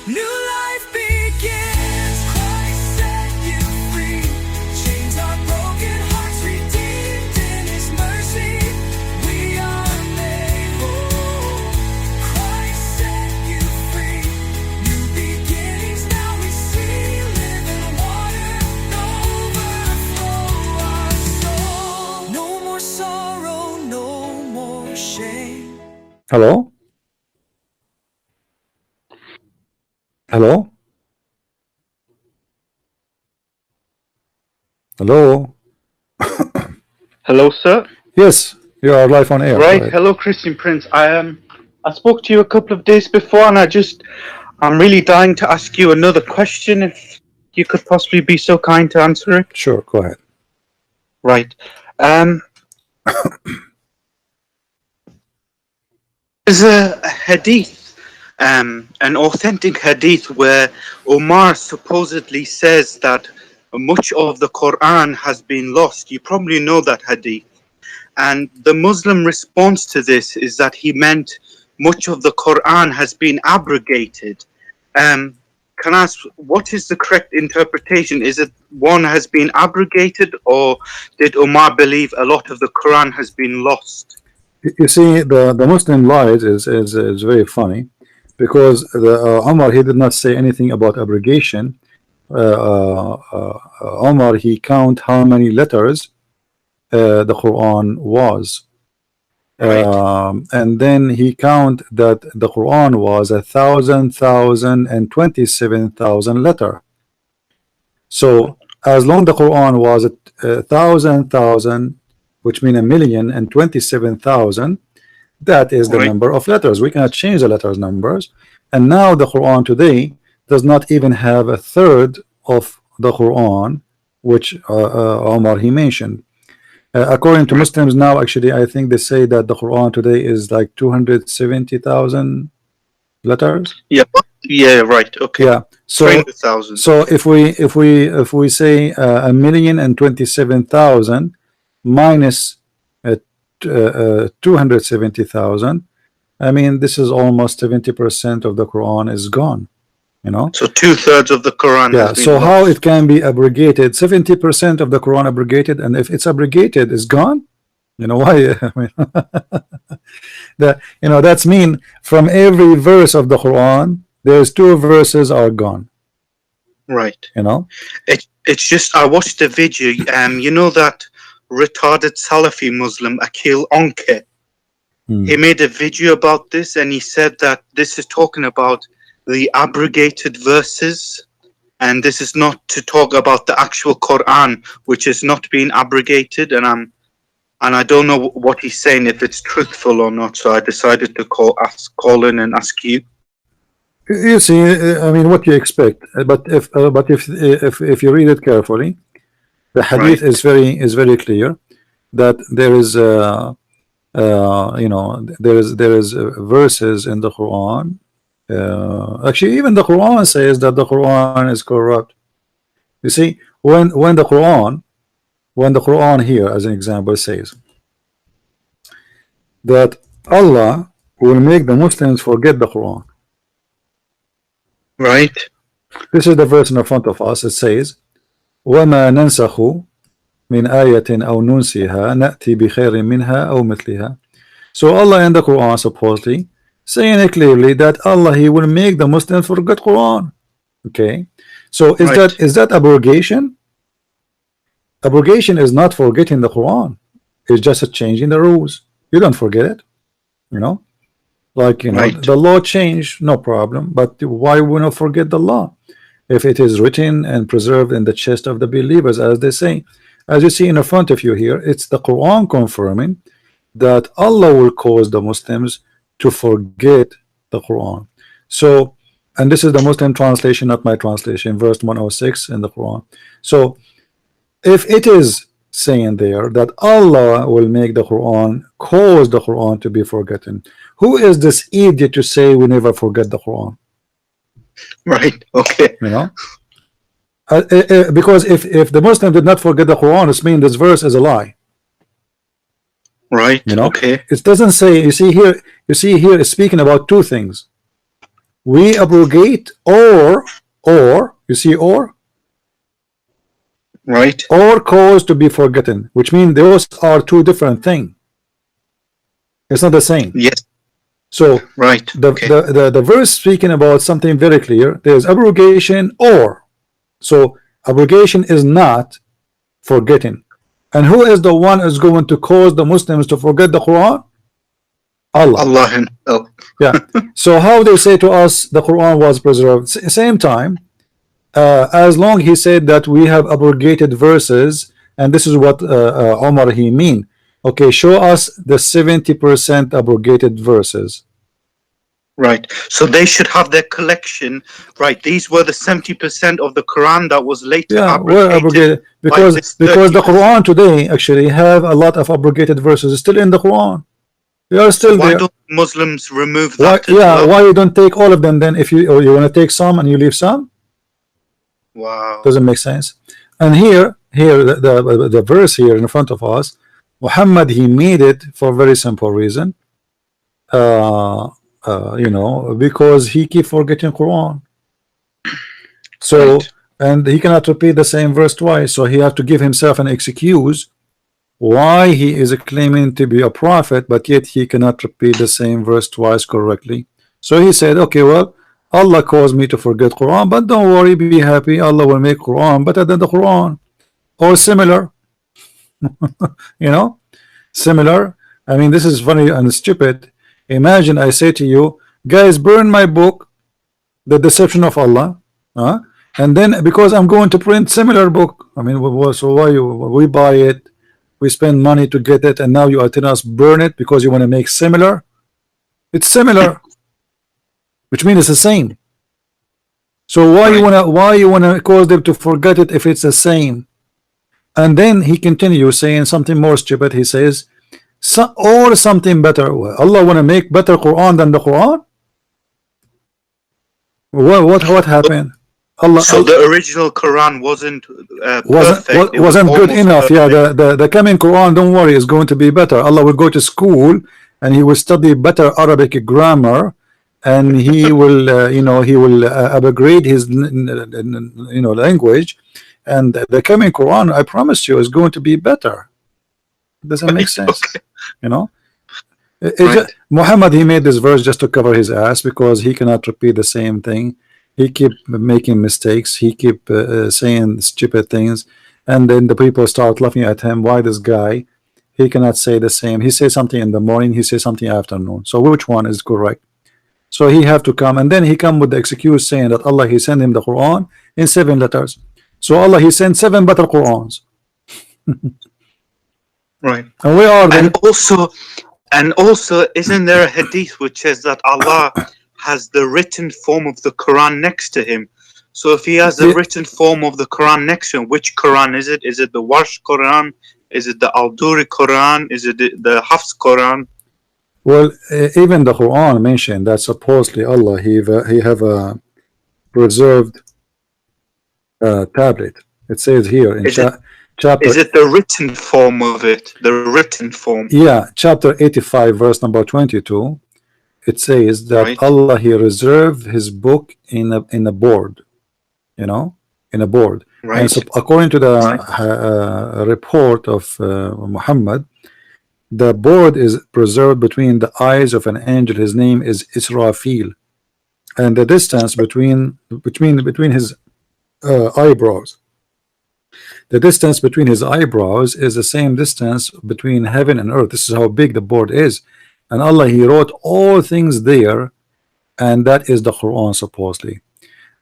New life begins. Christ set you free. Chains are broken, hearts redeemed in His mercy. We are made whole. Christ set you free. New beginnings now we see. Living water, overflow our soul. No more sorrow, no more shame. Hello? Hello? Hello? Hello, sir. Yes, you are live on air. Right. Hello, Christian Prince. I spoke to you a couple of days before, and I'm really dying to ask you another question. If you could possibly be so kind to answer it. Sure, go ahead. Right. There's a hadith, an authentic hadith where Omar supposedly says that much of the Quran has been lost. You probably know that hadith. And the Muslim response to this is that he meant much of the Quran has been abrogated. Can I ask, what is the correct interpretation? Is it one has been abrogated, or did Omar believe a lot of the Quran has been lost? You see, the Muslim lies is very funny, because Omar, he did not say anything about abrogation. Omar, he count how many letters the Quran was, and then he count that the Quran was 1,027,000 letter. So as long the Quran was 1,000, which mean 1,027,000, that is the number of letters. We cannot change the letters numbers. And now the Quran today does not even have a third of the Quran, which Omar he mentioned. According to Muslims now, actually, I think they say that the Quran today is like 270,000 letters. Yeah, right. Okay. Yeah. So if we say 1,027,000 minus 270,000, I mean, this is almost 70% of the Quran is gone. You know, so 2/3 of the Quran. Yeah. So how it can be abrogated? 70% of the Quran abrogated, and if it's abrogated, it's gone. You know why? I mean, that's mean from every verse of the Quran, there's 2 verses are gone. Right. You know, it's just I watched a video. You know that retarded Salafi Muslim Akil Onke. He made a video about this, and he said that this is talking about the abrogated verses, and this is not to talk about the actual Quran, which is not being abrogated. And I don't know what he's saying, if it's truthful or not. So I decided to call in and ask you. You see, I mean, what you expect, but if you read it carefully, the hadith is very clear that there is there is verses in the Quran. Actually, even the Quran says that the Quran is corrupt. You see, when the Quran here, as an example, says that Allah will make the Muslims forget the Quran. Right. This is the verse in front of us. It says, وَمَا نَنْسَخُ مِنْ آيَةٍ أَوْ نُنْسِهَا نَأْتِي بِخَيْرٍ مِنْهَا أَوْ مِثْلِهَا. So Allah in the Quran supposedly saying it clearly that Allah, he will make the Muslims forget Quran. Okay, so is that abrogation? Abrogation is not forgetting the Quran. It's just a changing the rules. You don't forget it. You know, like the law changed, no problem. But why would not forget the law if it is written and preserved in the chest of the believers, as they say? As you see in the front of you here, it's the Quran confirming that Allah will cause the Muslims to forget the Quran. So, and this is the Muslim translation, not my translation, verse 106 in the Quran. So if it is saying there that Allah will make the Quran, cause the Quran to be forgotten, who is this idiot to say we never forget the Quran? Right. Okay. You know, because if the Muslim did not forget the Quran, it means this verse is a lie. Right. You know, okay. It doesn't say. You see here, it's speaking about 2 things. we abrogate or you see Right. or cause to be forgotten, which means those are two different things. It's not the same. Yes. So Right. Okay. the verse speaking about something very clear. There's abrogation or. So abrogation is not forgetting. And who is the one is going to cause the Muslims to forget the Quran? Allah. Allah himself. Yeah. So how they say to us the Quran was preserved? Same time, as long he said that we have abrogated verses, and this is what Omar he mean. Okay, show us the 70% abrogated verses. Right. So they should have their collection. Right. These were the 70% of the Quran that was later abrogated. Because the 30%. Quran today actually have a lot of abrogated verses still in the Quran. They are still Why there. don't Muslims remove Why, that? As well? why you don't take all of them then? If you want to take some and you leave some, Wow. doesn't make sense. And here the verse here in front of us, Muhammad he made it for a very simple reason. You know, because he keep forgetting Quran. So Right. and he cannot repeat the same verse twice, so he have to give himself an excuse why he is claiming to be a prophet, but yet he cannot repeat the same verse twice correctly. So he said, okay, well, Allah caused me to forget Quran, but don't worry, be happy, Allah will make Quran better than the Quran or similar. You know, similar. I mean, this is funny and stupid. Imagine I say to you guys, burn my book, The Deception of Allah, and then because I'm going to print similar book, I mean, so why we buy it, we spend money to get it, and now you are telling us burn it because you want to make similar? It's similar, which means it's the same. So why you wanna cause them to forget it if it's the same? And then he continues saying something more stupid. He says, or something better. Allah wanna make better Quran than the Quran? What happened? So the original Quran wasn't perfect. Wasn't good almost enough. perfect. Yeah, the coming Quran, don't worry, is going to be better. Allah will go to school and he will study better Arabic grammar, and he will he will upgrade his language, and the coming Quran, I promise you, is going to be better. It doesn't make sense. Okay. You know, Right. Muhammad he made this verse just to cover his ass because he cannot repeat the same thing. He keep making mistakes. He keep saying stupid things, and then the people start laughing at him. Why this guy? He cannot say the same. He says something in the morning. He says something afternoon. So which one is correct? So he have to come, and then he come with the excuse saying that Allah he sent him the Quran in 7 letters. So Allah he sent 7 better Qurans. Right. And where are they? And also, isn't there a hadith which says that Allah has the written form of the Quran next to him? So if he has the written form of the Quran next to him, which Quran is it? Is it the Warsh Quran? Is it the Al-Duri Quran? Is it the Hafs Quran? Well, even the Quran mentioned that supposedly Allah he have a preserved tablet. It says here in chapter. Is it the written form of it? The written form. Yeah, chapter 85, verse number 22. It says that Right. Allah he reserved his book in a board, in a board. Right. And so according to the report of Muhammad, the board is preserved between the eyes of an angel. His name is Israfil, and the distance between his eyebrows. The distance between his eyebrows is the same distance between heaven and earth. This is how big the board is. And Allah he wrote all things there, and that is the Quran supposedly.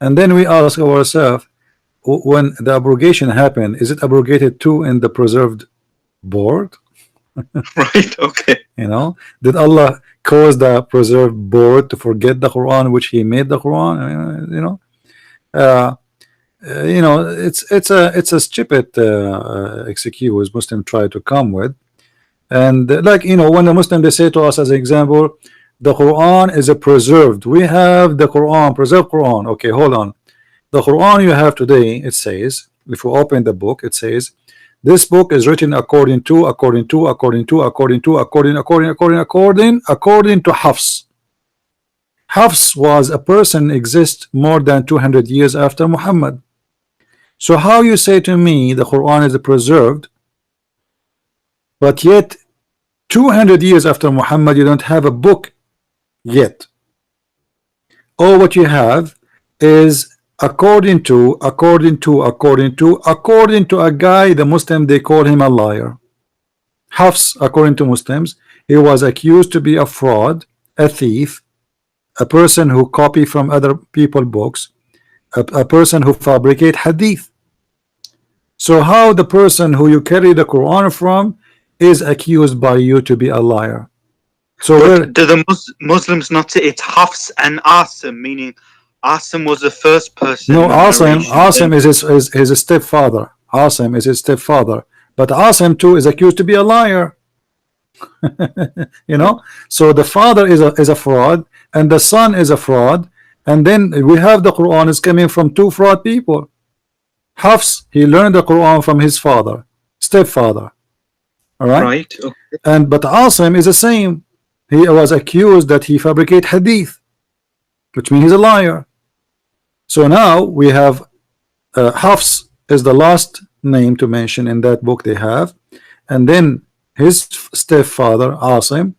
And then we ask ourselves, when the abrogation happened, is it abrogated too in the preserved board? Right. Okay. Did Allah cause the preserved board to forget the Quran which he made the Quran? It's a stupid excuse Muslim try to come with. And when the Muslim they say to us as an example, the Quran is a preserved. We have the Quran, preserved Quran. Okay, hold on. The Quran you have today, it says, if we open the book, it says, this book is written according to Hafs. Hafs was a person exist more than 200 years after Muhammad. So how you say to me the Quran is preserved, but yet 200 years after Muhammad you don't have a book yet? All what you have is according to a guy, the Muslim, they call him a liar. Hafs, according to Muslims, he was accused to be a fraud, a thief, a person who copy from other people's books, a person who fabricate hadith. So how the person who you carry the Quran from is accused by you to be a liar? So do the Muslims not say it's Hafs and Asim, meaning Asim was the first person? no, in the narration, Asim is his stepfather. Asim is his stepfather, but Asim too is accused to be a liar. You know, so the father is a fraud, and the son is a fraud, and then we have the Quran is coming from two fraud people. Hafs, he learned the Quran from his father, stepfather. All right, Right. Okay. but Asim is the same. He was accused that he fabricate hadith, which means he's a liar. So now we have Hafs is the last name to mention in that book they have, and then his stepfather Asim,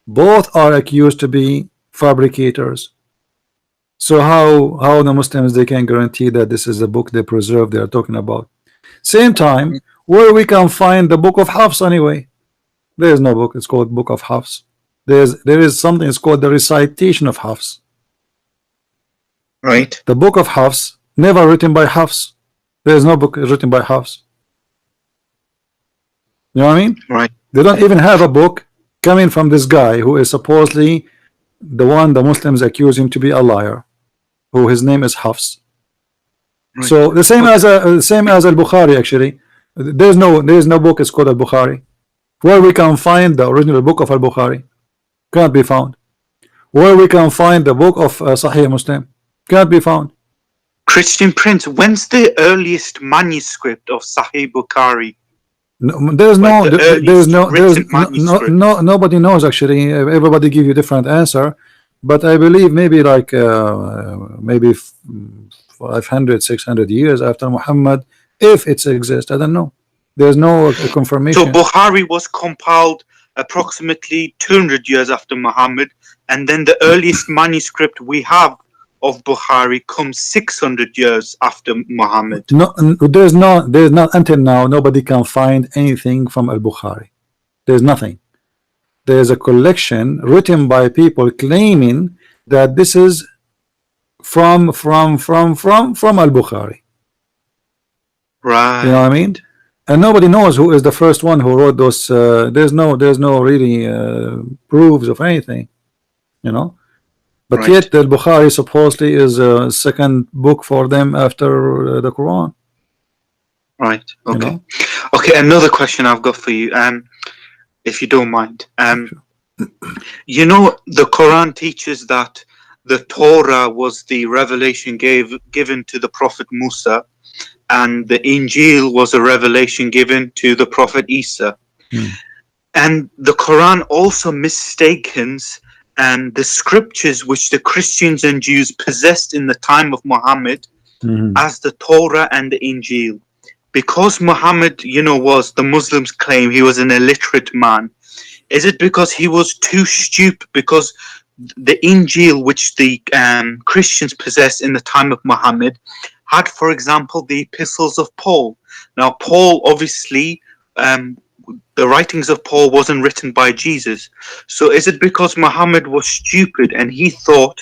both are accused to be fabricators. So how the Muslims they can guarantee that this is the book they preserve they are talking about? Same time, where we can find the book of Hafs anyway? There is no book. It's called Book of Hafs. There is something. It's called the Recitation of Hafs. Right. The book of Hafs never written by Hafs. There is no book written by Hafs. You know what I mean? Right. They don't even have a book coming from this guy who is supposedly the one the Muslims accuse him to be a liar, who his name is Hafs. Right. So the same as Al-Bukhari actually. There's no book. It's called Al-Bukhari. Where we can find the original book of Al-Bukhari? Can't be found. Where we can find the book of Sahih Muslim? Can't be found. Christian Prince, when's the earliest manuscript of Sahih Bukhari? There's Like the earliest written manuscript. nobody knows actually. Everybody give you different answer, but I believe maybe like maybe 500 600 years after Muhammad, if it exists. I don't know. There's no confirmation. So Bukhari was compiled approximately 200 years after Muhammad, and then the earliest manuscript we have of Bukhari comes 600 years after Muhammad. No, there's not until now. Nobody can find anything from Al-Bukhari. There's nothing. There's a collection written by people claiming that this is from Al-Bukhari. Right. You know what I mean? And nobody knows who is the first one who wrote those. There's no really proofs of anything, you know. But Right. yet the Bukhari supposedly is a second book for them after the Quran. Right. You Okay. know? Okay. Another question I've got for you, if you don't mind. You know, the Quran teaches that the Torah was the revelation given to the Prophet Musa, and the Injil was a revelation given to the Prophet Isa. And the Quran also mistakes the scriptures which the Christians and Jews possessed in the time of Muhammad as the Torah and the Injil. Because Muhammad, you know, was, the Muslims claim he was an illiterate man. Is it because he was too stupid? Because the Injil, which the Christians possessed in the time of Muhammad, had, for example, the epistles of Paul. Now, Paul, obviously, the writings of Paul wasn't written by Jesus. So is it because Muhammad was stupid and he thought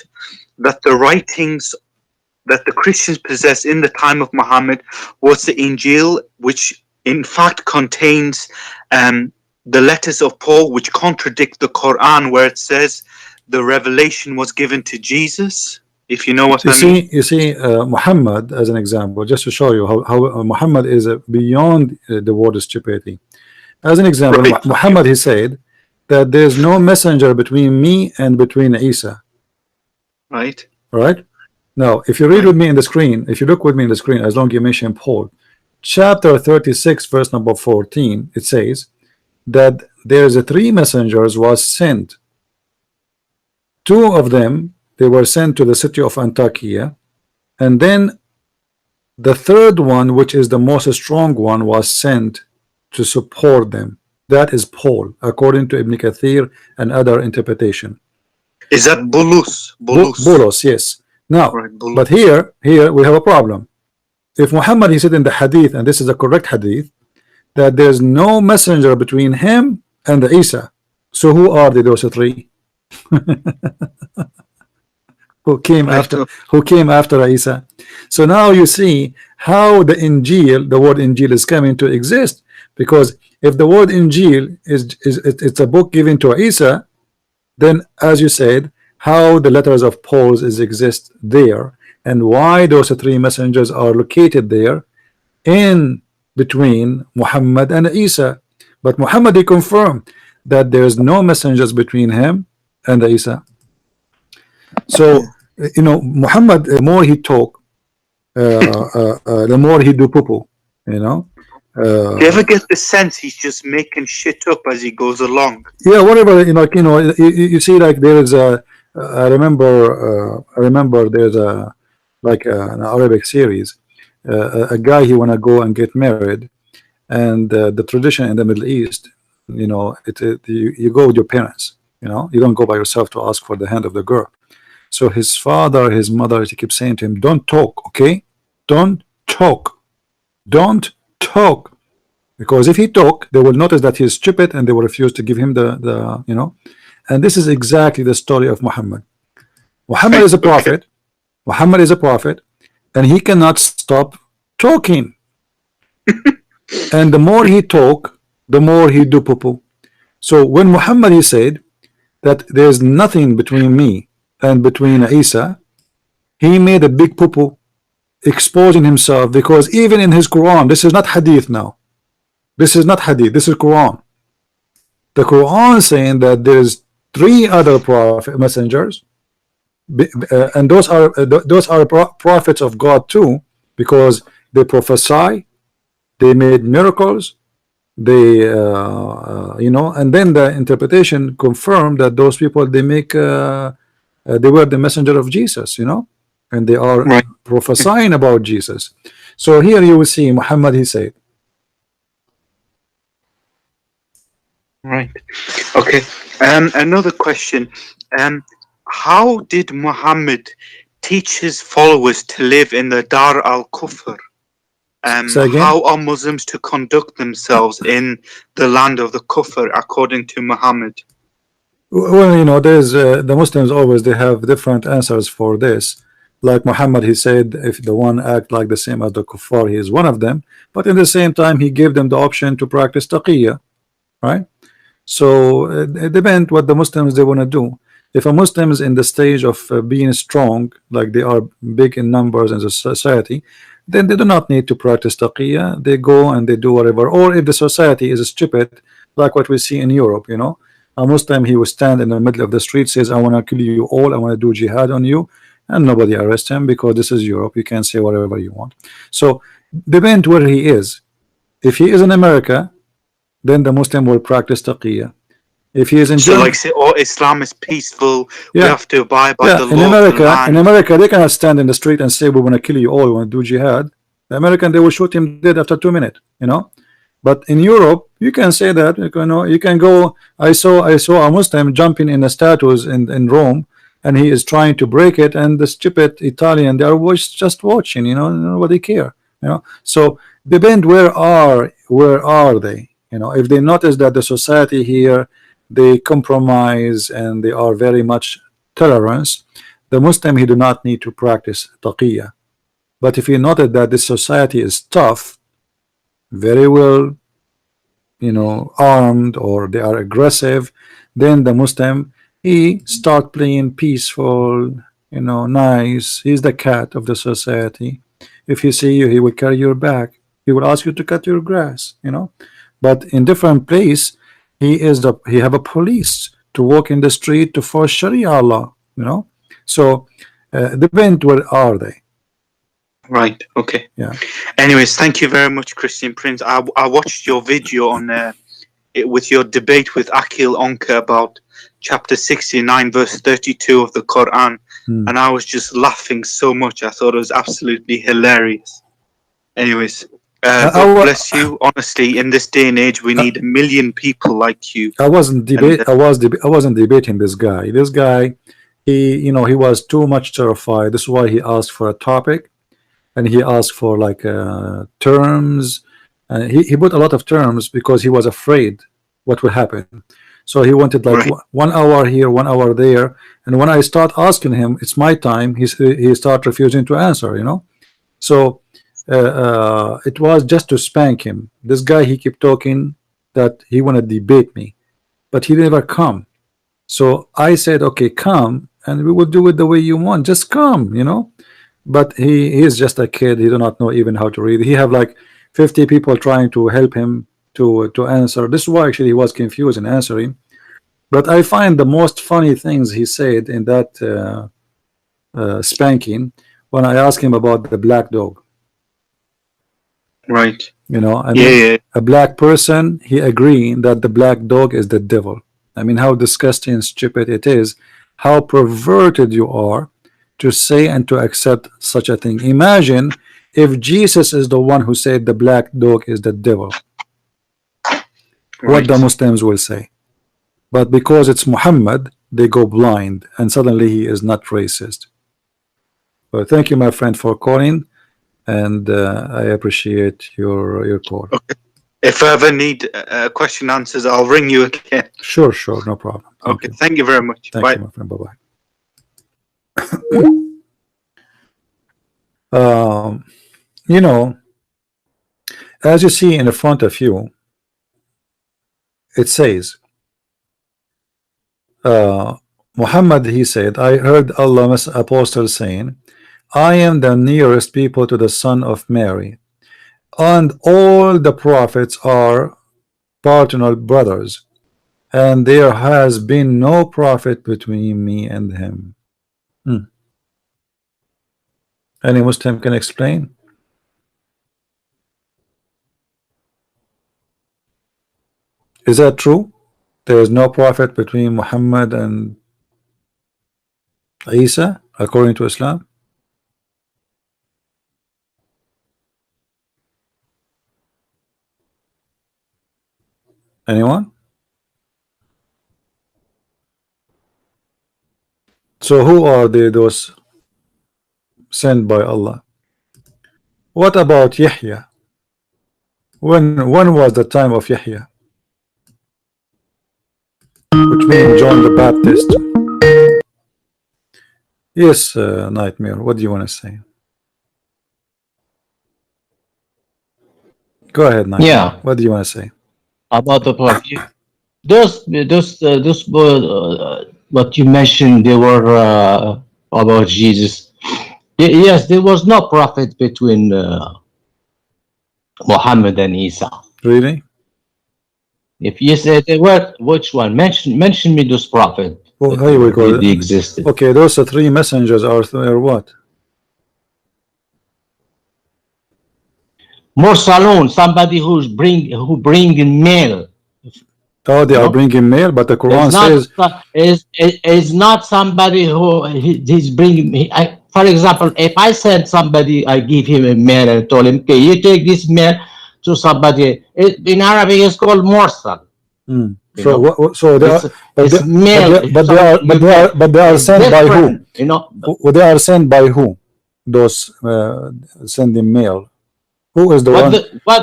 that the writings that the Christians possessed in the time of Muhammad was the Injil, which in fact contains the letters of Paul, which contradict the Quran, where it says the revelation was given to Jesus? If you know what I mean. You see, Muhammad, as an example, just to show you how Muhammad is beyond the word stupidity. As an example, Right. Muhammad, he said that there's no messenger between me and between Isa. Right. All right. Now, if you read with me in the screen, if you look with me in the screen, as long as you mention Paul, chapter 36, verse number 14, it says that there's a 3 messengers was sent. 2 of them they were sent to the city of Antakya, and then the third one, which is the most strong one, was sent to support them. That is Paul, according to Ibn Kathir and other interpretation. Is that Bulus? Bolos, yes. Now, Right, Bulus. but here we have a problem. If Muhammad, he said in the hadith, and this is a correct hadith, that there's no messenger between him and the Isa. So who are those three? who came after Isa? So now you see how the Injil, the word Injil, is coming to exist, because if the word Injil it's a book given to Isa, then as you said, how the letters of Paul exist there, and why those three messengers are located there in between Muhammad and Isa. But Muhammad, he confirmed that there's no messengers between him and Isa. So Muhammad, the more he talk, the more he do poo-poo. Do you ever get the sense he's just making shit up as he goes along? Yeah, whatever. You see, like there is a. I remember there's a an Arabic series. A guy, he wanna go and get married, and the tradition in the Middle East, you go with your parents. You don't go by yourself to ask for the hand of the girl. So his father, his mother, he keeps saying to him, "Don't talk, okay? Don't talk, don't talk." Because if he talk, they will notice that he is stupid, and they will refuse to give him the. And this is exactly the story of Muhammad. Muhammad is a prophet. Muhammad is a prophet, and he cannot stop talking. And the more he talk, the more he do poo-poo. So when Muhammad, he said that there's nothing between me and between Isa, he made a big poo-poo, exposing himself, because even in his Quran, this is not hadith now. This is not hadith, this is Quran. The Quran saying that there's three other prophet messengers, and those are prophets of God too, because they prophesy, they made miracles, they and then the interpretation confirmed that those people, they were the messenger of Jesus, and they are right. prophesying about Jesus. So here you will see Muhammad, he said. Right. Okay. Another question. How did Muhammad teach his followers to live in the Dar al-Kufr? How are Muslims to conduct themselves in the land of the Kufr according to Muhammad? Well, there's the Muslims always, they have different answers for this. Like Muhammad, he said, if the one act like the same as the kuffar, he is one of them. But in the same time, he gave them the option to practice taqiyya, right? So it depends what the Muslims they want to do. If a Muslim is in the stage of being strong, like they are big in numbers in the society, then they do not need to practice taqiyya. They go and they do whatever. Or if the society is stupid, like what we see in Europe, a Muslim, he will stand in the middle of the street, says, "I want to kill you all, I want to do jihad on you," and nobody arrests him, because this is Europe. You can say whatever you want. So depend where he is. If he is in America, then the Muslim will practice taqiyya. If he is in Germany, like say, Islam is peaceful, we have to abide by the law. In America, they cannot stand in the street and say, "We want to kill you all, we want to do jihad." The American, they will shoot him dead after 2 minutes, But in Europe, you can say that, you can go. I saw a Muslim jumping in the statues in Rome, and he is trying to break it, and the stupid Italian, they are just watching, nobody care, So depend where are they, if they notice that the society here, they compromise and they are very much tolerance, the Muslim, he do not need to practice taqiyya. But if you notice that this society is tough, very well, armed, or they are aggressive, then the Muslim, he start playing peaceful, nice. He's the cat of the society. If he see you, he will carry your back. He will ask you to cut your grass, But in different place, he have a police to walk in the street to force Sharia law, So depend where are they. Right. Okay. Yeah. Anyways, thank you very much, Christian Prince. I watched your video on with your debate with Akil Onka about chapter 69, verse 32 of the Quran. and I was just laughing so much. I thought it was absolutely hilarious. Anyways, God bless you. Honestly, in this day and age, we need 1 million people like you. I wasn't debating this guy. This guy, he was too much terrified. This is why he asked for a topic, and he asked for like terms. He put a lot of terms because he was afraid what will happen. So he wanted like 1 hour here, 1 hour there. And when I start asking him, it's my time, he start refusing to answer. So it was just to spank him. This guy, he kept talking that he want to debate me, but he never come. So I said, okay, come, and we will do it the way you want. Just come, But he is just a kid. He do not know even how to read. He have like 50 people trying to help him to answer. This is why actually he was confused in answering. But I find the most funny things he said in that spanking when I asked him about the black dog. Right. A black person, he agreeing that the black dog is the devil. I mean, how disgusting and stupid it is, how perverted you are to say and to accept such a thing. Imagine if Jesus is the one who said the black dog is the devil, what the Muslims will say. But because it's Muhammad, they go blind, and suddenly he is not racist. Well, thank you, my friend, for calling, and I appreciate your call. Okay. If I ever need question answers, I'll ring you again. Sure, no problem. Okay, thank you very much. Thank Bye. you, my friend. Bye-bye. As you see in the front of you, it says, Muhammad, he said, I heard Allah's apostle saying, I am the nearest people to the son of Mary, and all the prophets are paternal brothers, and there has been no prophet between me and him. Any Muslim can explain? Is that true? There is no prophet between Muhammad and Isa according to Islam? Anyone? So who are those sent by Allah? What about Yahya? When was the time of Yahya? Which means John the Baptist. Yes, Nightmare, what do you want to say? Go ahead, Nightmare. Yeah. What do you want to say? About the prophet. Those what you mentioned, they were about Jesus. Yes, there was no prophet between Muhammad and Isa. Really? If you said what, which one? Mention me those prophets. Well, here we go. They existed. Okay, those are three messengers are what? Mursalun, somebody who bring mail. Oh, they are bringing mail, but the Quran says is not somebody who he's bringing. For example, if I send somebody, I give him a mail and told him, okay, you take this mail to somebody. In Arabic, it's called mursal. So they are sent by who? They are sent by who? Those sending mail. Who is the one?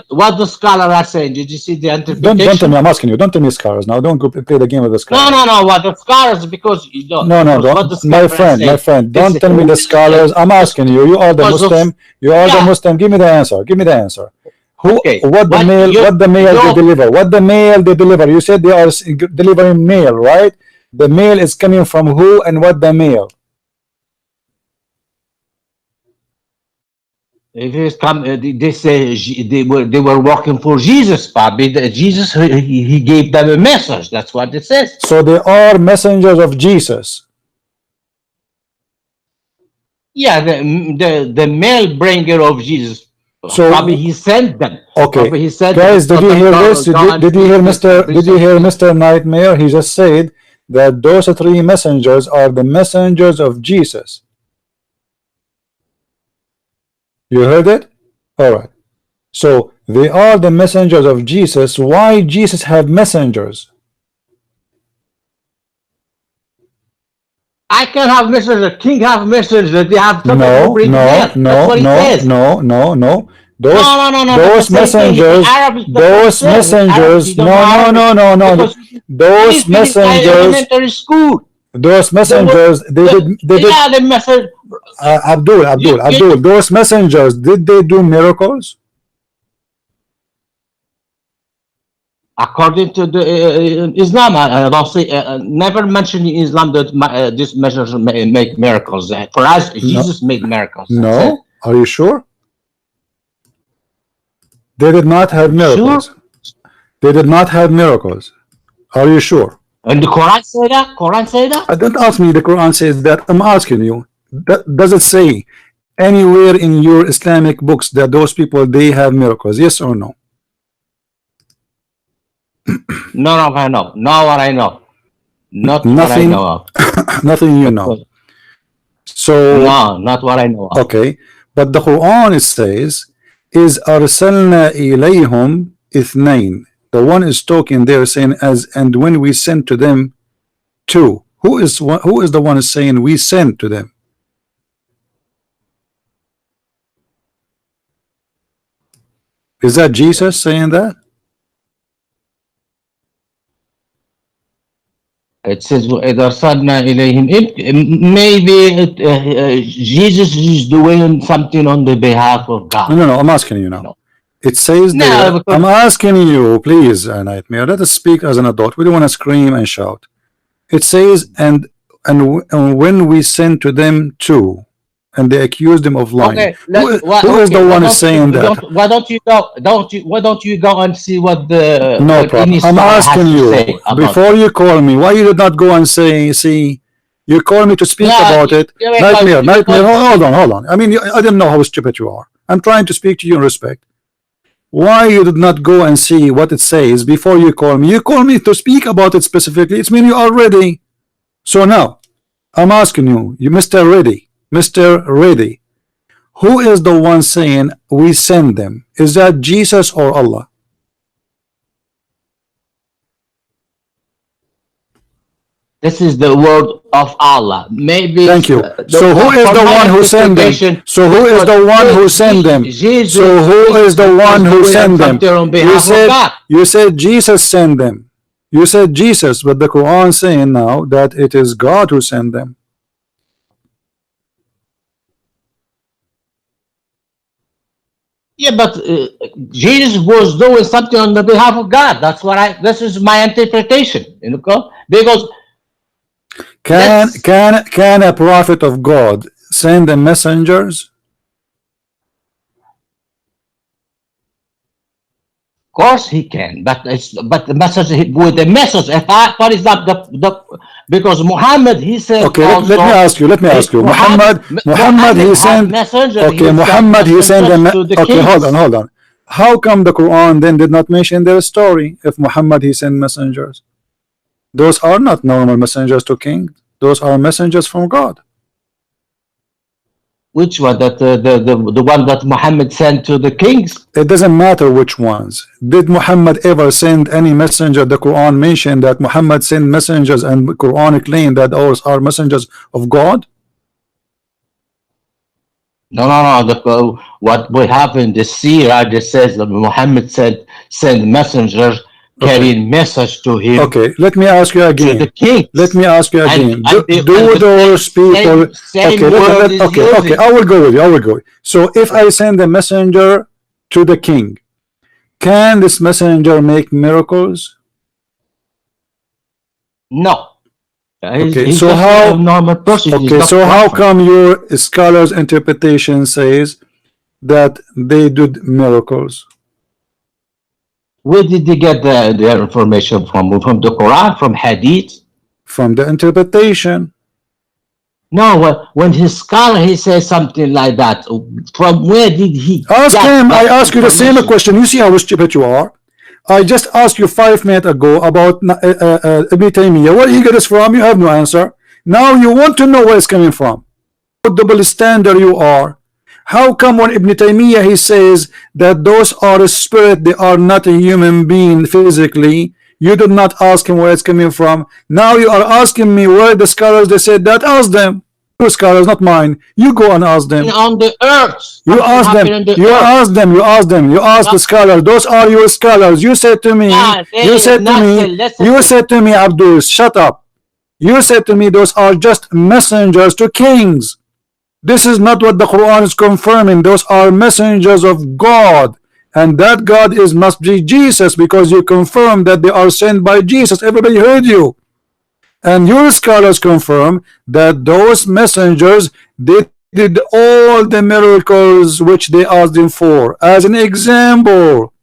What the scholar are saying? Did you see the interpretation? Don't tell me. I'm asking you. Don't tell me scholars now. Don't go play the game with the scholars. No. What the scholars? Because you don't. No. My friend. Don't tell me the scholars. I'm asking you. You are the Muslim. You are the Muslim. Give me the answer. Who? Okay. What the mail they deliver? What the mail they deliver? You said they are delivering mail, right? The mail is coming from who and what the mail? If it's come, they say they were working for Jesus. Probably Jesus he gave them a message. That's what it says. So they are messengers of Jesus. Yeah, the mail bringer of Jesus. So probably he sent them. Okay, he sent guys, did you hear this? Did you hear Mr. Nightmare? He just said that those three messengers are the messengers of Jesus. You heard it? All right. So they are the messengers of Jesus. Why Jesus have messengers? I can have messengers. King have messengers. They have somebody who No, bring mail. no, That's no, what he no, says. no, no, no. Those, No. those That's the same thing. In messengers, Arabic, that's what it those says. In Arabic, messengers, you don't no, know no, Arabic no, no, no. because Those you finished my messengers, elementary school. those The word, messengers, they did, yeah, the message. Abdul, those messengers, did they do miracles? According to the Islam, I don't see, never mention in Islam that these measures make miracles. For us, Jesus made miracles. That's it. No, are you sure? They did not have miracles. Sure. They did not have miracles. Are you sure? And the Quran say that? Quran say that? Don't ask me the Quran says that. I'm asking you. Does it say anywhere in your Islamic books that those people, they have miracles? Yes or no? None of I know. Not what I know. Not what I Nothing. know of. Nothing you know. So No, not what I know of. okay, but the Quran it says is arsalna ilayhum ithnain. The one is talking there saying as and when we sent to them two. Who is the one is saying we sent to them? Is that Jesus saying that? It says أَرْسَلْنَا إِلَيْهِمْ. Maybe Jesus is doing something on the behalf of God. No, I'm asking you now. No. It says No, there. because- I'm asking you, please, Nightmare. Let us speak as an adult. We don't want to scream and shout. It says, and when we sent to them two, and they accused him of lying. Okay, Who is the one saying that? Why don't you go and see what the No what problem. any I'm scholar has asking to you say about before you call me. Why you did not go and say? See, you call me to speak about it. Nightmare. Hold on. I mean, I didn't know how stupid you are. I'm trying to speak to you in respect. Why you did not go and see what it says before you call me? You call me to speak about it specifically. It's mean you are ready. So now, I'm asking you, Mr. Ready. Who is the one saying we send them? Is that Jesus or Allah? this is the word of Allah. Maybe. Thank you. So who is the one who sent them? So who is the one who sent them? So who is the one who sent them? You said Jesus sent them. You said Jesus, but the Quran saying now that it is God who sent them. Yeah, but Jesus was doing something on the behalf of God. That's what this is my interpretation. Because can a prophet of God send the messengers? of course he can, but the message with the message. For example, because Muhammad he said. Okay, let me ask you. Muhammad he sent. Okay, Muhammad he sent them. Okay, hold on. How come the Quran then did not mention their story? If Muhammad he sent messengers, those are not normal messengers to kings. Those are messengers from God. Which one? That the one that Muhammad sent to the kings? It doesn't matter which ones. Did Muhammad ever send any messenger? The Quran mentioned that Muhammad sent messengers, and the Quran claimed that those are messengers of God. No. What we have in the Sirah just says that Muhammad sent messengers carrying message to him. Okay, let me ask you again. To the king. Let me ask you again. And do those people? Okay, I will go with you. So if I send a messenger to the king, can this messenger make miracles? No. Okay, he's so how? A normal person. Okay, so how come your scholar's interpretation says that they did miracles? Where did they get their information from? From the Quran, from Hadith? From the interpretation. No, when his scholar he says something like that, from where did he? Ask him. I ask you the same question. You see how stupid you are. I just asked you 5 minutes ago about Ibn Taymiyyah. Where you get this from? You have no answer. Now you want to know where it's coming from. What double standard you are. How come when Ibn Taymiyyah he says that those are a spirit, they are not a human being physically, you did not ask him where it's coming from. Now you are asking me where the scholars they said that. Ask them. Your scholars, not mine. You go and ask them. On the earth. You ask them. You ask them. You ask them. You ask the scholars. Those are your scholars. You said to me. You said to me. You said to me, Abdul, shut up. You said to me, those are just messengers to kings. This is not what the Quran is confirming. Those are messengers of God. And that God is must be Jesus, because you confirm that they are sent by Jesus. Everybody heard you. And your scholars confirm that those messengers, they did all the miracles which they asked them for. As an example,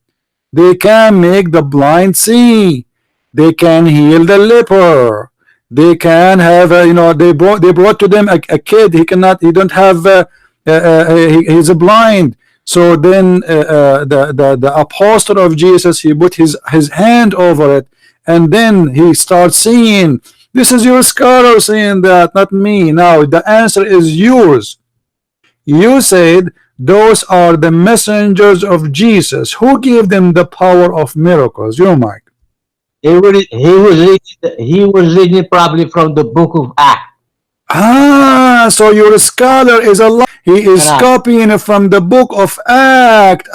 they can make the blind see. They can heal the leper. They can have, they brought to them a kid. He don't have, he's a blind. So then the apostle of Jesus, he put his hand over it, and then he starts seeing. This is your scholar saying that, not me. Now the answer is yours. You said those are the messengers of Jesus. Who gave them the power of miracles? Your mic. He was reading probably from the book of Acts. So your scholar is a liar. He is copying from the book of Acts.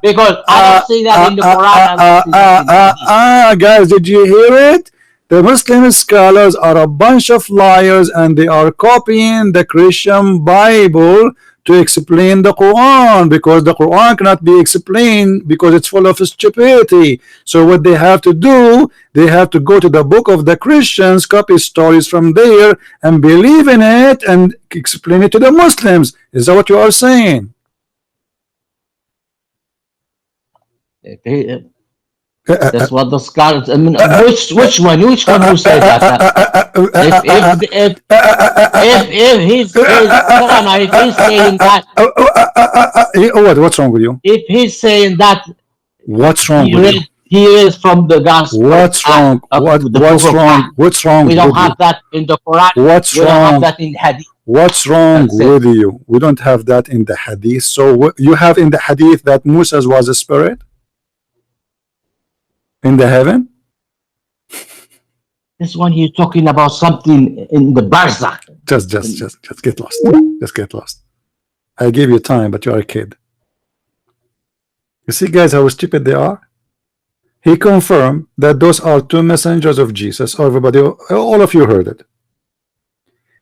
Because I don't see that in the Quran. Guys, did you hear it? The Muslim scholars are a bunch of liars, and they are copying the Christian Bible to explain the Quran, because the Quran cannot be explained because it's full of stupidity. So what they have to do, they have to go to the book of the Christians, copy stories from there, and believe in it and explain it to the Muslims. Is that what you are saying? That's what the scholars. I mean, which one who said that? If he's saying that, what's wrong with you? If he's saying that, what's wrong with you? He is from the gospel. What's wrong? What's wrong? What's wrong? We don't have that in the Quran. What's wrong? We don't have that in Hadith. What's wrong with you? We don't have that in the Hadith. So you have in the Hadith that Musa was a spirit in the heaven? This one you're talking about something in the Barzakh. Just get lost. Just get lost. I gave you time, but you're a kid. You see, guys, how stupid they are? He confirmed that those are two messengers of Jesus. Everybody, all of you heard it.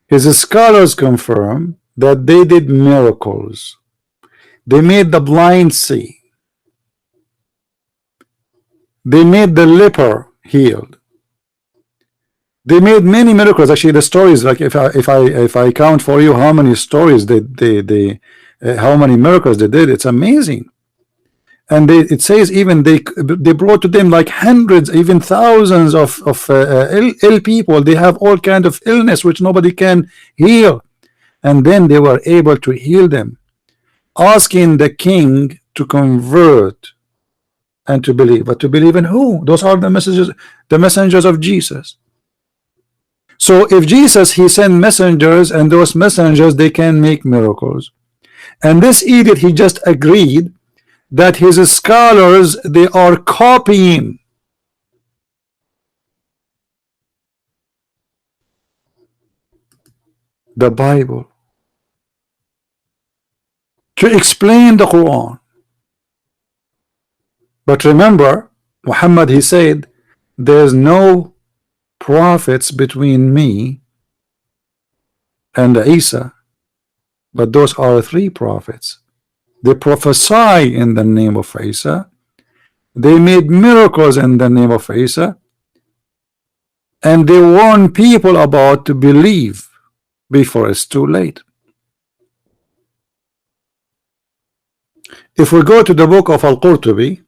His scholars confirm that they did miracles. They made the blind see. They made the leper healed. They made many miracles. Actually, the stories, like if I count for you how many stories how many miracles they did, it's amazing. And it says even they brought to them like hundreds, even thousands of ill people. They have all kind of illness which nobody can heal, and then they were able to heal them, asking the king to convert and to believe. But to believe in who? Those are the messengers of Jesus. So if Jesus, he sent messengers, and those messengers, they can make miracles, and this idiot, he just agreed that his scholars, they are copying the Bible to explain the Quran. But remember, Muhammad, he said, there's no prophets between me and Isa, but those are 3 prophets. They prophesy in the name of Isa. They made miracles in the name of Isa. And they warn people about to believe before it's too late. If we go to the book of Al-Qurtubi,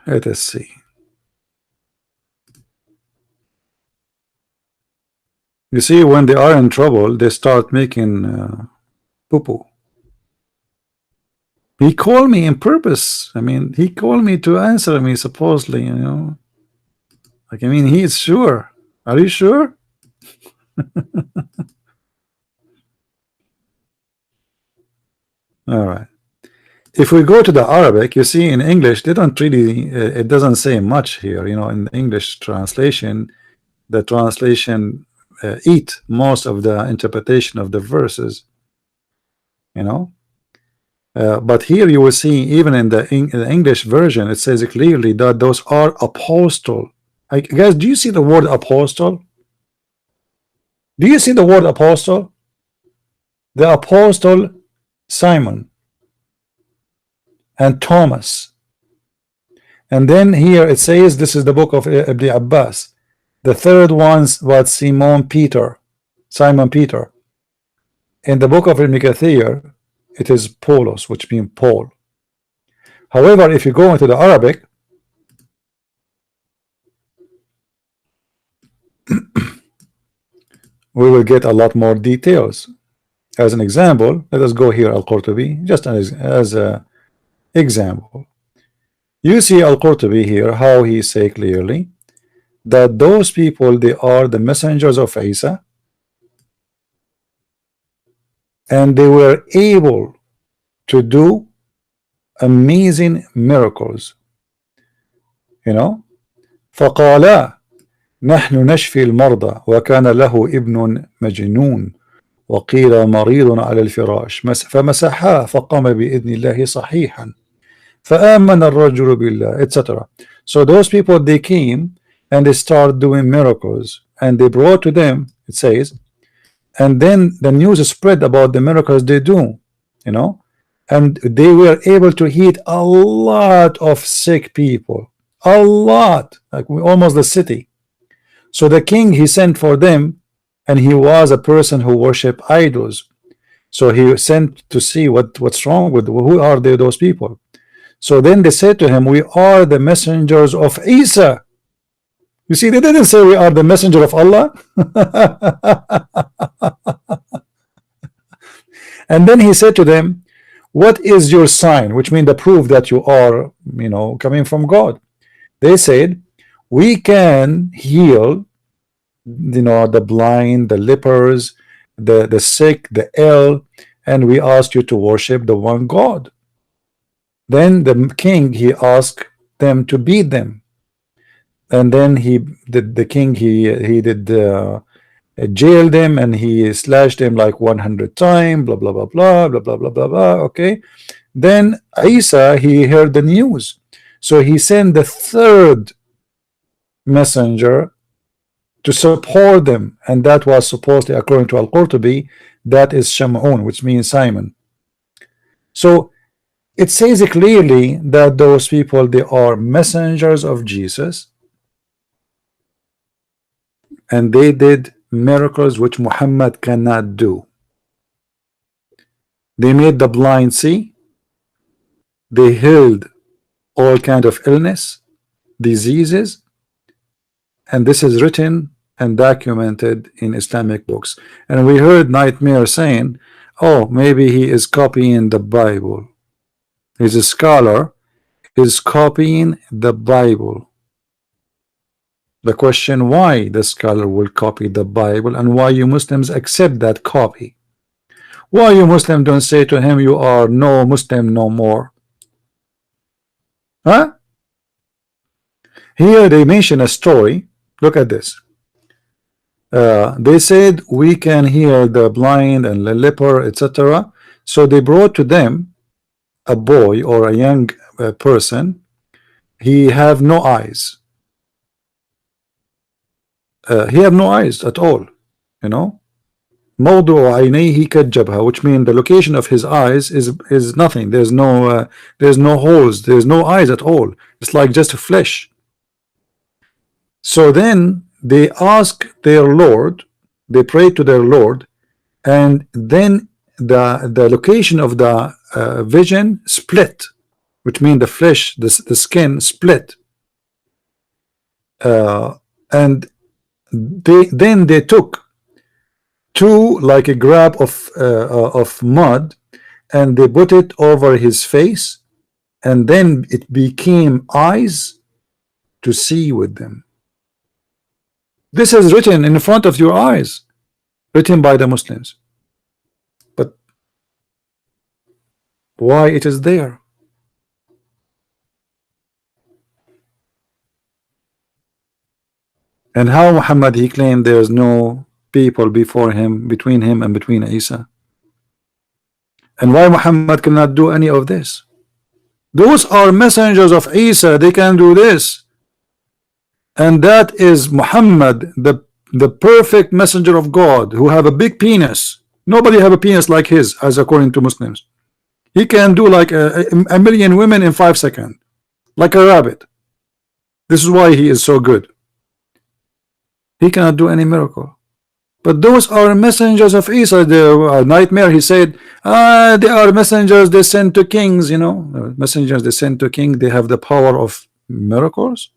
let us see. You see, when they are in trouble, they start making poo-poo. He called me in purpose. I mean, he called me to answer me, supposedly, you know. Like, I mean, he is sure. Are you sure? All right. If we go to the Arabic, you see in English, they don't really, it doesn't say much here. You know, in the English translation, the translation eat most of the interpretation of the verses, you know. But here you will see, even in the English version, it says clearly that those are apostle. Guys, do you see the word apostle? Do you see the word apostle? The apostle Simon and Thomas. And then here it says, this is the book of Ibn Abbas. The third one's was Simon Peter. In the book of Ibn Kathir, it is Paulos, which means Paul. However, if you go into the Arabic, we will get a lot more details. As an example, let us go here Al-Qurtubi, just as an example. You see Al-Qurtubi here, how he say clearly that those people, they are the messengers of Isa, and they were able to do amazing miracles. You know, فقالا نحن نشفي المرضى وكان له ابن مجنون وقيل مريض على الفراش فمسحاه فقام بإذن الله صحيحا فآمن الرجل بالله, etc. So those people, they came and they start doing miracles, and they brought to them, it says, and then the news spread about the miracles they do, you know, and they were able to heal a lot of sick people, a lot, like almost the city. So the king, he sent for them, and he was a person who worshiped idols. So he sent to see what's wrong with, who are they, those people. So then they said to him, we are the messengers of Isa. You see, they didn't say we are the messenger of Allah. And then he said to them, what is your sign? Which means the proof that you are, you know, coming from God. They said, we can heal, you know, the blind, the lepers, the sick, the ill, and we ask you to worship the one God. Then the king, he asked them to beat them, and then the king did jail them, and he slashed them like 100 times, blah blah blah blah blah blah blah blah blah. Okay, then Isa, he heard the news, so he sent the third messenger to support them, and that was supposedly, according to Al-Qurtubi, that is Shamun, which means Simon. So it says clearly that those people, they are messengers of Jesus, and they did miracles which Muhammad cannot do. They made the blind see, they healed all kind of illness, diseases, and this is written and documented in Islamic books. And we heard Nightmare saying, oh, maybe he is copying the Bible. He's a scholar, is copying the Bible. The question, why the scholar will copy the Bible, and why you Muslims accept that copy? Why you Muslims don't say to him, you are no Muslim no more? Huh? Here they mention a story. Look at this. They said we can heal the blind and the leper, etc. So they brought to them a boy or a young person. He have no eyes. He have no eyes at all, you know. موضع عينيه كالجبهة, which means the location of his eyes is nothing. There's no holes. There's no eyes at all. It's like just flesh. So then they ask their Lord, they pray to their Lord, and then the location of the vision split, which means the flesh, the skin split, and they took two, like a grab of mud, and they put it over his face, and then it became eyes to see with them. This is written in front of your eyes, written by the Muslims. But why it is there? And how Muhammad, he claimed there's no people before him, between him and between Isa. And why Muhammad cannot do any of this? Those are messengers of Isa, they can do this. And that is Muhammad, the perfect messenger of God, who have a big penis. Nobody have a penis like his, as according to Muslims. He can do like a million women in 5 seconds, like a rabbit. This is why he is so good. He cannot do any miracle. But those are messengers of Isa. The nightmare, he said, they are messengers they send to kings, you know. Messengers they send to kings, they have the power of miracles.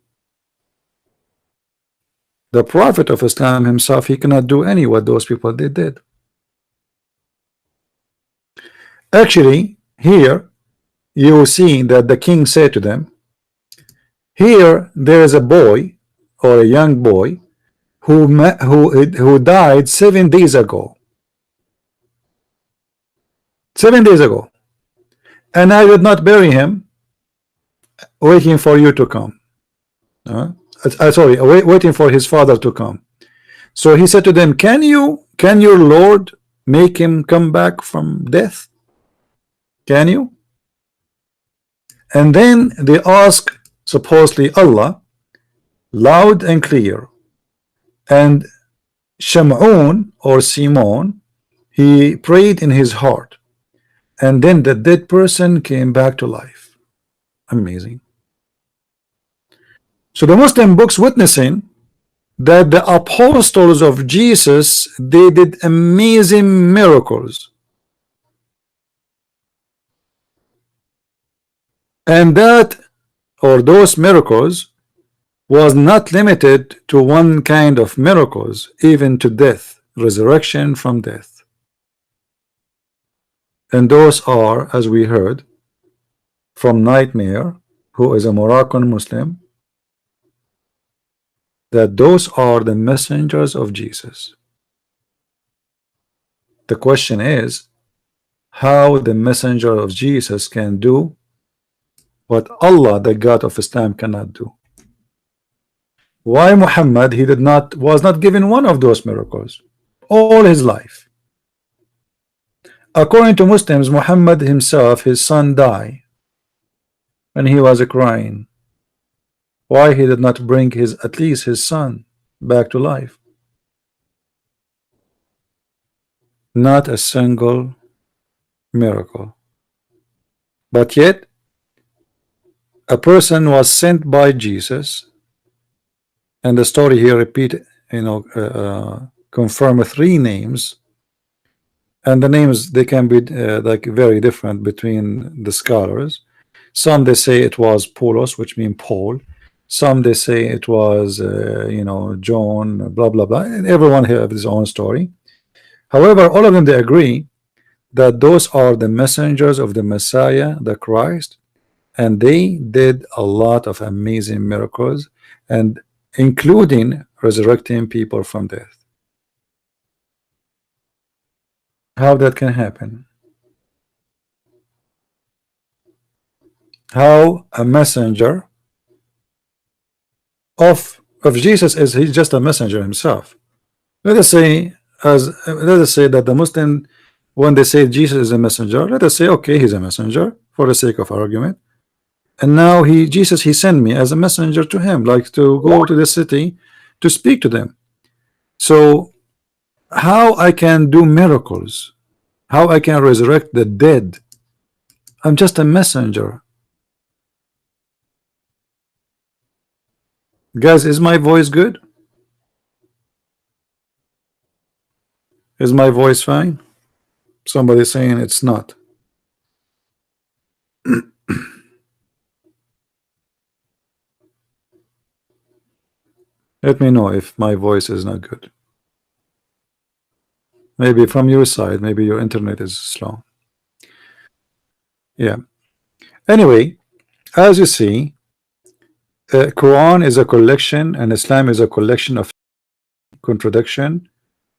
The Prophet of Islam himself, he cannot do any what those people they did. Actually, here you will see that the king said to them, here there is a boy or a young boy who died 7 days ago. 7 days ago. And I did not bury him, waiting for you to come. Sorry, waiting for his father to come. So he said to them, can your Lord make him come back from death? Can you? And then they ask supposedly Allah loud and clear, and Shamun or Simon, he prayed in his heart, and then the dead person came back to life. Amazing. So the Muslim books witnessing that the apostles of Jesus, they did amazing miracles, and that, or those miracles, was not limited to one kind of miracles, even to death, resurrection from death. And those are, as we heard from Nightmare, who is a Moroccan Muslim, that those are the messengers of Jesus. The question is how the messenger of Jesus can do what Allah, the God of Islam, cannot do. Why Muhammad, he was not given one of those miracles all his life? According to Muslims, Muhammad himself, his son died and he was crying. Why he did not bring at least his son back to life? Not a single miracle. But yet a person was sent by Jesus, and the story here repeat, confirm 3 names, and the names, they can be like very different between the scholars. Some they say it was Paulos, which means Paul. Some they say it was John, blah blah blah, and everyone has his own story. However, all of them, they agree that those are the messengers of the Messiah, the Christ, and they did a lot of amazing miracles, and including resurrecting people from death. How that can happen? How a messenger of Jesus is, he's just a messenger himself. Let us say that the Muslim, when they say Jesus is a messenger, let us say okay, he's a messenger for the sake of argument. And now Jesus sent me as a messenger to him, like to go to the city to speak to them. So how I can do miracles, how I can resurrect the dead? I'm just a messenger. Guys, is my voice good? Is my voice fine? Somebody saying it's not. Let me know if my voice is not good. Maybe from your side, maybe your internet is slow. Yeah. Anyway, as you see, Quran is a collection and Islam is a collection of contradiction,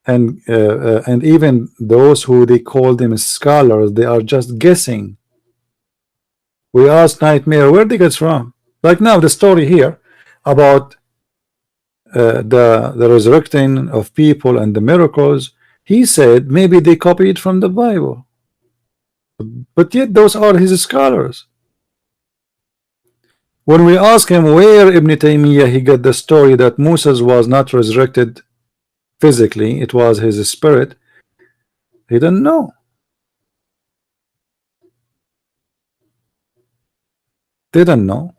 and even those who they call them scholars, they are just guessing. We asked Nightmare where they get from. Like now the story here about the resurrecting of people and the miracles, he said maybe they copied from the Bible, but yet those are his scholars. When we ask him where Ibn Taymiyyah he got the story that Moses was not resurrected physically, it was his spirit, he didn't know. Didn't know.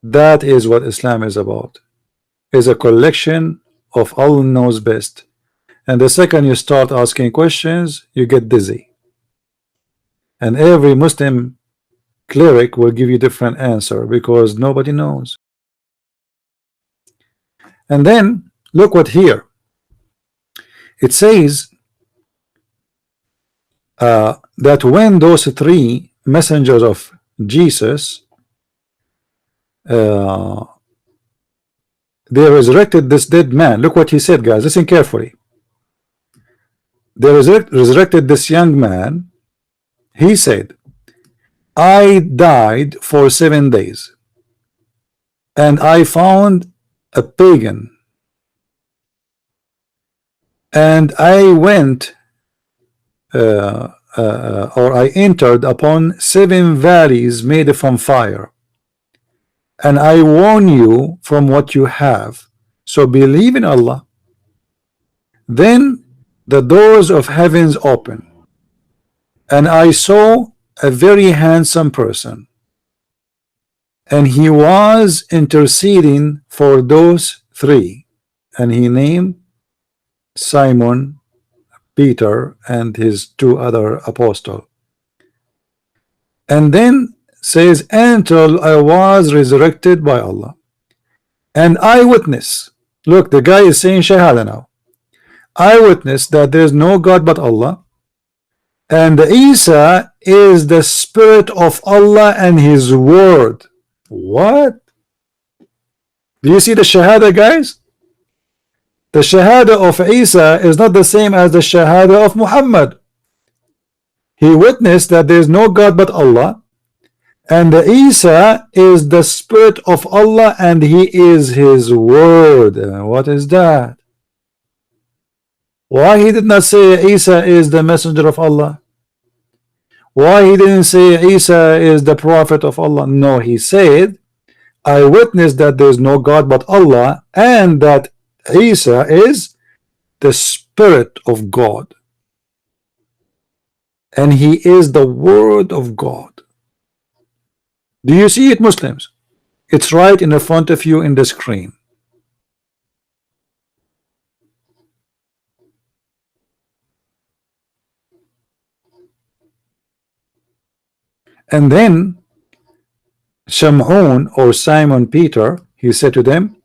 That is what Islam is about. Is a collection of Allah knows best. And the second you start asking questions, you get dizzy. And every Muslim cleric will give you different answer because nobody knows. And then look what here. It says that when those three messengers of Jesus they resurrected this dead man. Look what he said, guys. Listen carefully. They resurrected this young man. He said, I died for 7 days and I found a pagan and I went or I entered upon 7 valleys made from fire, and I warn you from what you have, so believe in Allah. Then the doors of heavens open, and I saw a very handsome person, and he was interceding for those three, and he named Simon, Peter, and his 2 other apostles. And then says, until I was resurrected by Allah, and I witness. Look, the guy is saying Shahada now. I witness that there is no God but Allah, and Isa is the spirit of Allah and his word. What? Do you see the Shahada, guys? The Shahada of Isa is not the same as the Shahada of Muhammad. He witnessed that there is no God but Allah, and Isa is the spirit of Allah and he is his word. What is that? Why he did not say Isa is the messenger of Allah? Why he didn't say Isa is the prophet of Allah? No, he said, I witness that there is no God but Allah, and that Isa is the spirit of God, and he is the word of God. Do you see it, Muslims? It's right in the front of you in the screen. And then Shamun, or Simon Peter, he said to them,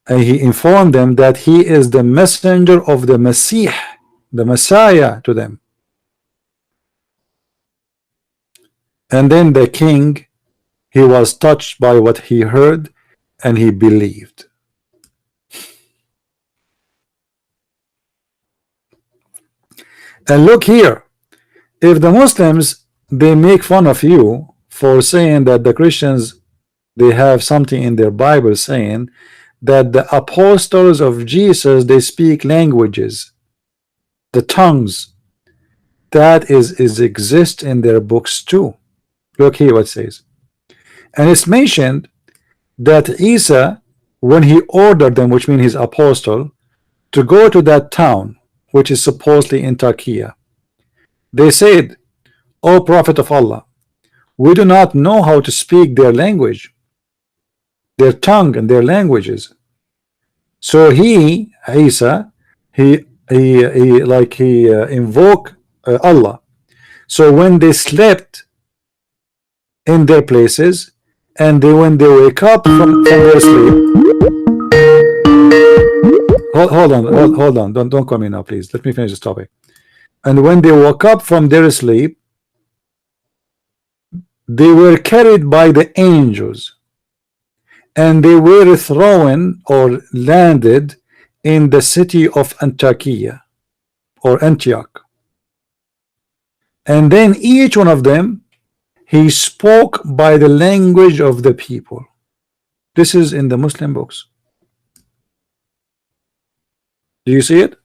and he informed them that he is the messenger of the Messiah, the Messiah to them. And then the king, he was touched by what he heard and he believed. And look here, if the Muslims, they make fun of you for saying that the Christians, they have something in their Bible saying that the apostles of Jesus, they speak languages, the tongues, that is exist in their books too. Look here what it says. And it's mentioned that Isa, when he ordered them, which means his apostle, to go to that town, which is supposedly in Turkey, they said, O Prophet of Allah, we do not know how to speak their language, their tongue and their languages. So he, Isa, he invoked Allah. So when they slept in their places, and when they wake up from their sleep, hold on, don't call me now, please. Let me finish this topic. And when they woke up from their sleep, they were carried by the angels, and they were thrown or landed in the city of Antakya or Antioch. And then each one of them, he spoke by the language of the people. This is in the Muslim books. Do you see it?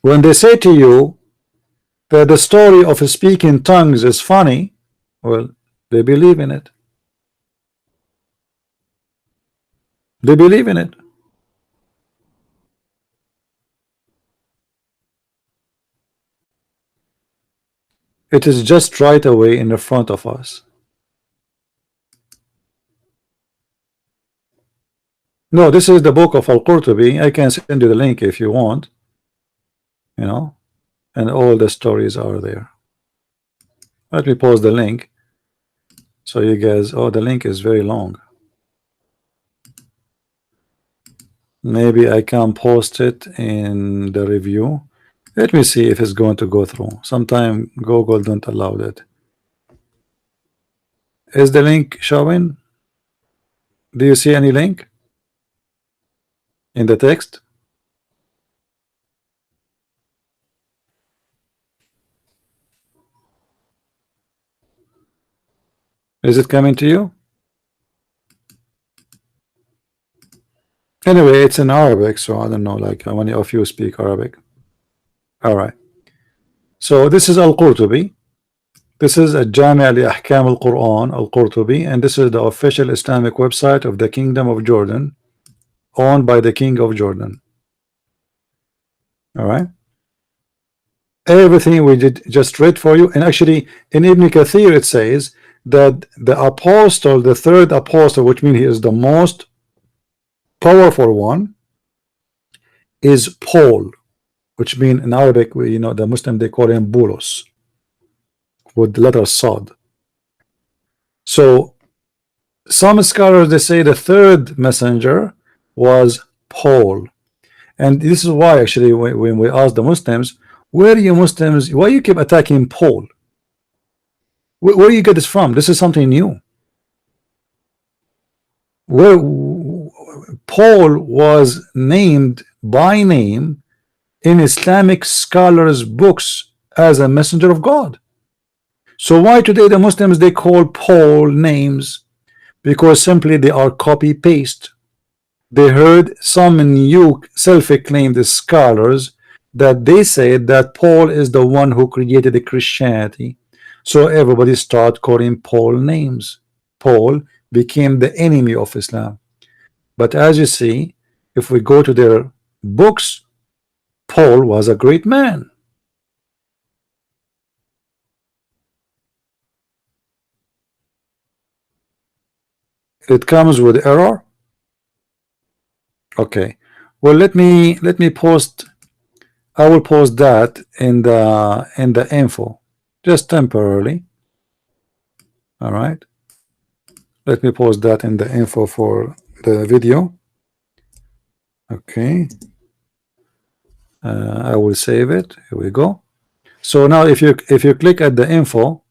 When they say to you that the story of speaking tongues is funny, well, they believe in it. They believe in it. It is just right away in the front of us. No, this is the book of Al-Qurtubi. I can send you the link if you want. You know, and all the stories are there. Let me post the link so you guys. Oh, the link is very long. Maybe I can post it in the review. Let me see if it's going to go through. Sometime Google don't allow that. Is the link showing? Do you see any link in the text? Is it coming to you? Anyway, it's in Arabic, so I don't know like how many of you speak Arabic. All right. So this is Al-Qurtubi. This is a Jami' li Ahkam al-Quran, Al-Qurtubi, and this is the official Islamic website of the Kingdom of Jordan, owned by the King of Jordan. All right. Everything we did just read for you, and actually in Ibn Kathir it says that the apostle, the third apostle, which means he is the most powerful one, is Paul, which means in Arabic, you know, the Muslim they call him Bulos, with the letter Sad. So some scholars they say the third messenger was Paul, and this is why actually when we ask the Muslims, where are you Muslims, why you keep attacking Paul? Where do you get this from? This is something new. Where Paul was named by name in Islamic scholars' books as a messenger of God. So why today the Muslims they call Paul names? Because simply they are copy paste. They heard some new self-acclaimed scholars that they said that Paul is the one who created the Christianity. So everybody start calling Paul names. Paul became the enemy of Islam. But as you see, if we go to their books, Paul was a great man. It comes with error. Okay. Well, let me post. I will post that in the info, just temporarily. All right. Let me post that in the info for the video. Okay. I will save it. Here we go. So now if you click at the info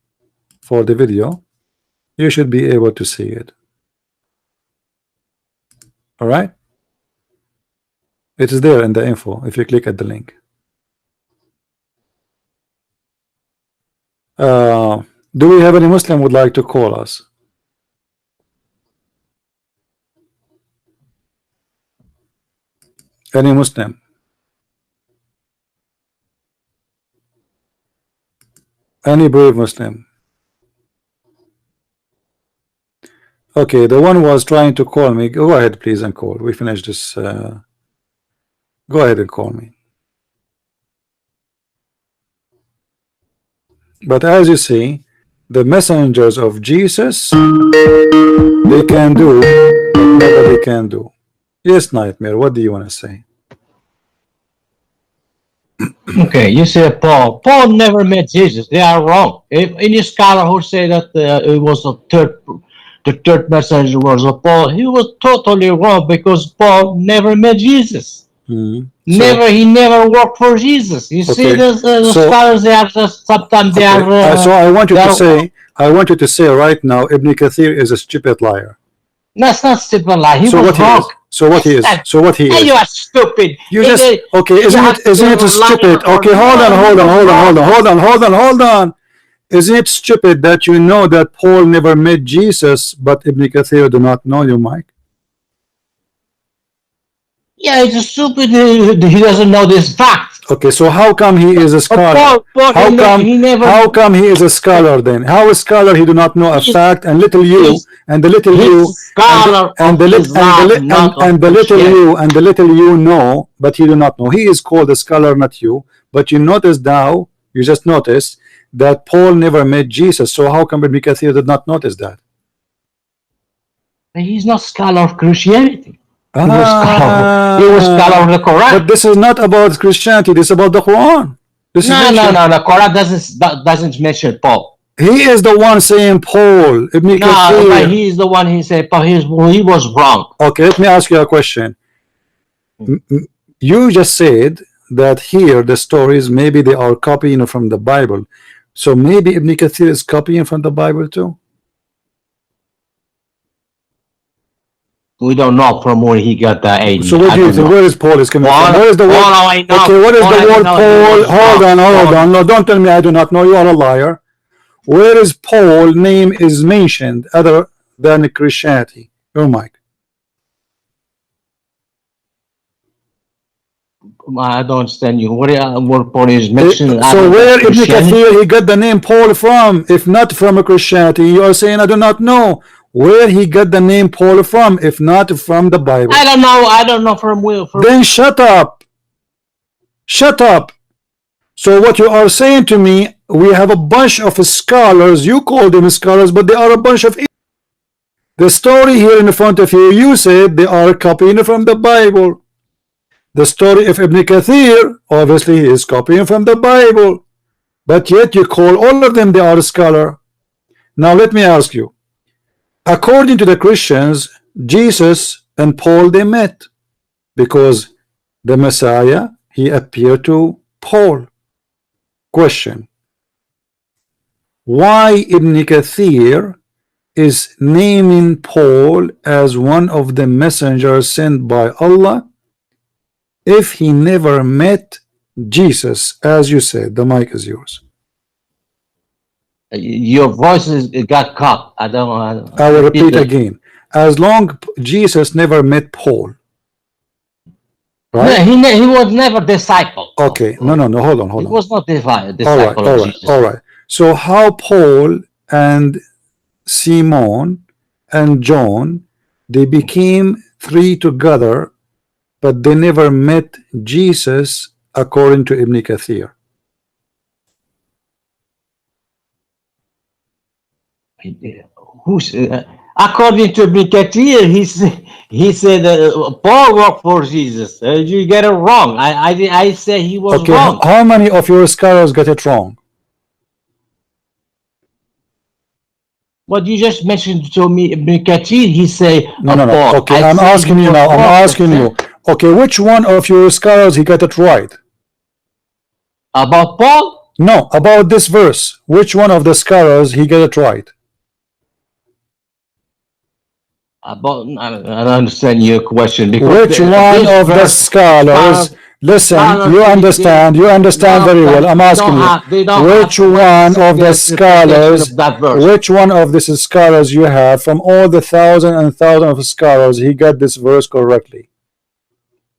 for the video, you should be able to see it. All right. It is there in the info if you click at the link. Do we have any Muslim would like to call us? Any Muslim? Any brave Muslim? Okay, the one was trying to call me. Go ahead, please, and call. We finished this. Go ahead and call me. But as you see, the messengers of Jesus, they can do what nobody can do. Yes, Nightmare, what do you want to say? Okay, you say Paul. Paul never met Jesus. They are wrong. If any scholar who say that it was the third messenger was a Paul, he was totally wrong because Paul never met Jesus. So, He never worked for Jesus. You see, okay. the So, scholars they are just sometimes they okay. are. So I want you they to are say, right now, Ibn Kathir is a stupid liar. that's not stupid lie. He So was what he wrong. is? So what he is? That's- So what he and is? you are stupid. You just okay? You Isn't have it? Isn't it to lie stupid? for- Okay, hold on, No, hold he on, was hold on, hold on, wrong. hold on, hold on, hold on. Isn't it stupid that you know that Paul never met Jesus, but Ibn Kathir do not know you, Mike? Yeah, he's stupid. He doesn't know this fact. Okay, so how come he is a scholar? Paul he never. How come he is a scholar then? How a scholar he do not know a fact and little you and the little He's you scholar and of the Islam, not of the little Christianity. you and the little you know, but he do not know. He is called a scholar, not you. But you notice now, you just noticed that Paul never met Jesus. So how come Ibn Kathir did not notice that? He's not scholar of Christianity. He was scholar of the Quran. But this is not about Christianity. This is about the Quran. This is No. mentioned. The Quran doesn't mention Paul. He is the one saying Paul. Ibn No, Kathir. but he's the one he said, but he was wrong. Okay, let me ask you a question. You just said that here the stories maybe they are copying from the Bible. So maybe Ibn Kathir is copying from the Bible too. We don't know from where he got the 80. So what do you think? Where is Paul is coming from? Where is the word? Okay, what is the word Paul? Hold on. No, don't tell me I do not know. You are a liar. Where is Paul name is mentioned other than Christianity? Your mic. I don't understand you. Where Paul is mentioned? So where Ibn Kathir he got the name Paul from? If not from a Christianity, you are saying I do not know where he got the name Paul from. If not from the Bible, I don't know. I don't know from where. Then shut up. Shut up. So what you are saying to me, we have a bunch of scholars. You call them scholars, but they are a bunch of. The story here in front of you, you said they are copying from the Bible. The story of Ibn Kathir, obviously he is copying from the Bible, but yet you call all of them they are a scholar. Now let me ask you, according to the Christians, Jesus and Paul they met because the Messiah he appeared to Paul. Question: why Ibn Kathir is naming Paul as one of the messengers sent by Allah if he never met Jesus? As you said, the mic is yours. Your voice got cut. I will repeat again. As long Jesus never met Paul, right? No, he was never disciple. Okay, no, hold on. He was not disciple of Jesus. All right. So how Paul and Simon and John they became three together, but they never met Jesus according to Ibn Kathir? Who's according to Ibn Kathir, he said Paul worked for Jesus. You get it wrong. I say he was wrong. How many of your scholars got it wrong? What you just mentioned to me, Ibn Kathir, he say no. Paul. Okay, I'm asking you now. I'm asking you. Okay, which one of your scholars he got it right? About Paul? No, about this verse. Which one of the scholars he got it right? I don't understand your question. Which one of the scholars? Listen, you understand very well. I'm asking you. Which one of the scholars? Which one of these scholars you have from all the thousands and thousands of scholars he got this verse correctly?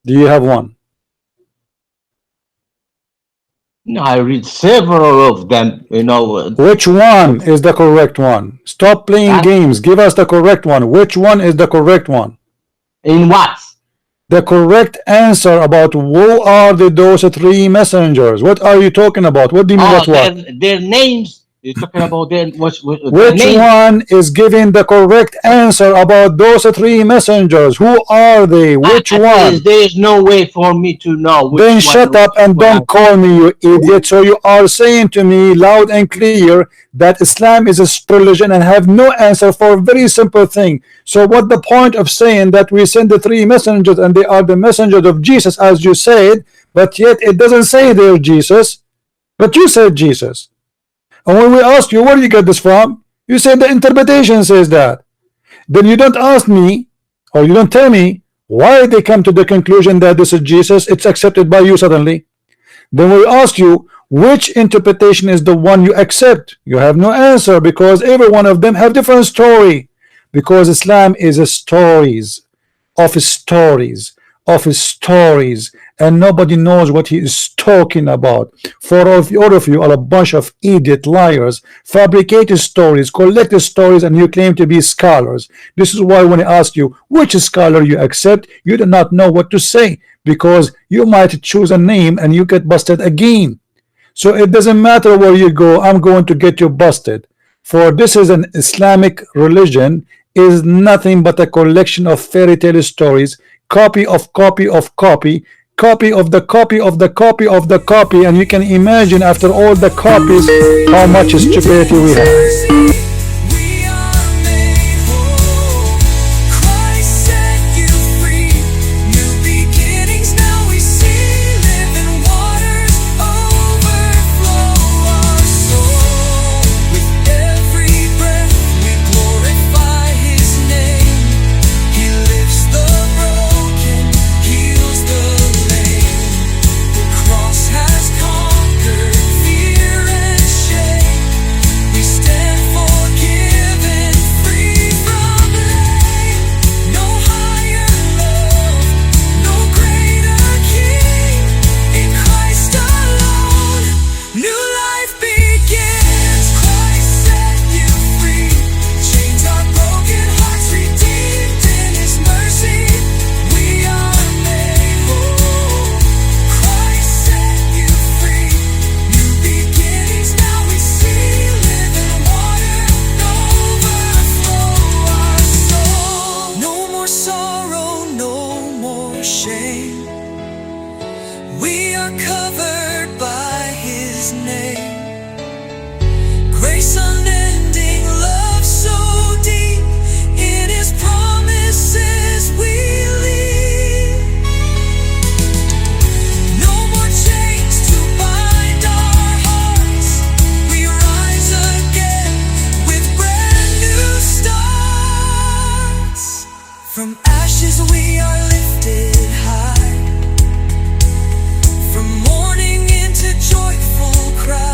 Do you have one? No, I read several of them, you know. Which one is the correct one? Stop playing games. Give us the correct one. Which one is the correct one? In what? The correct answer about who are those three messengers. What are you talking about? What do you mean what? Their names You're talking about then Which one is giving the correct answer about those three messengers? Who are they? Which one? There is no way for me to know. Which Then shut up and don't call me, you idiot. So you are saying to me loud and clear that Islam is a religion and have no answer for a very simple thing. So what the point of saying that we send the three messengers and they are the messengers of Jesus, as you said, but yet it doesn't say they're Jesus, but you said Jesus. And when we ask you, where do you get this from? You say the interpretation says that. Then you don't ask me, or you don't tell me, why they come to the conclusion that this is Jesus. It's accepted by you suddenly. Then we ask you, which interpretation is the one you accept? You have no answer, because every one of them have different story. Because Islam is a stories of stories of stories, and nobody knows what he is talking about. For all of you are a bunch of idiot liars, fabricated stories, collected stories, and you claim to be scholars. This is why when I ask you which scholar you accept, you do not know what to say, because you might choose a name and you get busted again. So it doesn't matter where you go, I'm going to get you busted. For this is an Islamic religion, is nothing but a collection of fairy tale stories, copy of copy of copy, copy of the copy of the copy of the copy, and you can imagine after all the copies how much stupidity we have. From morning into joyful cry.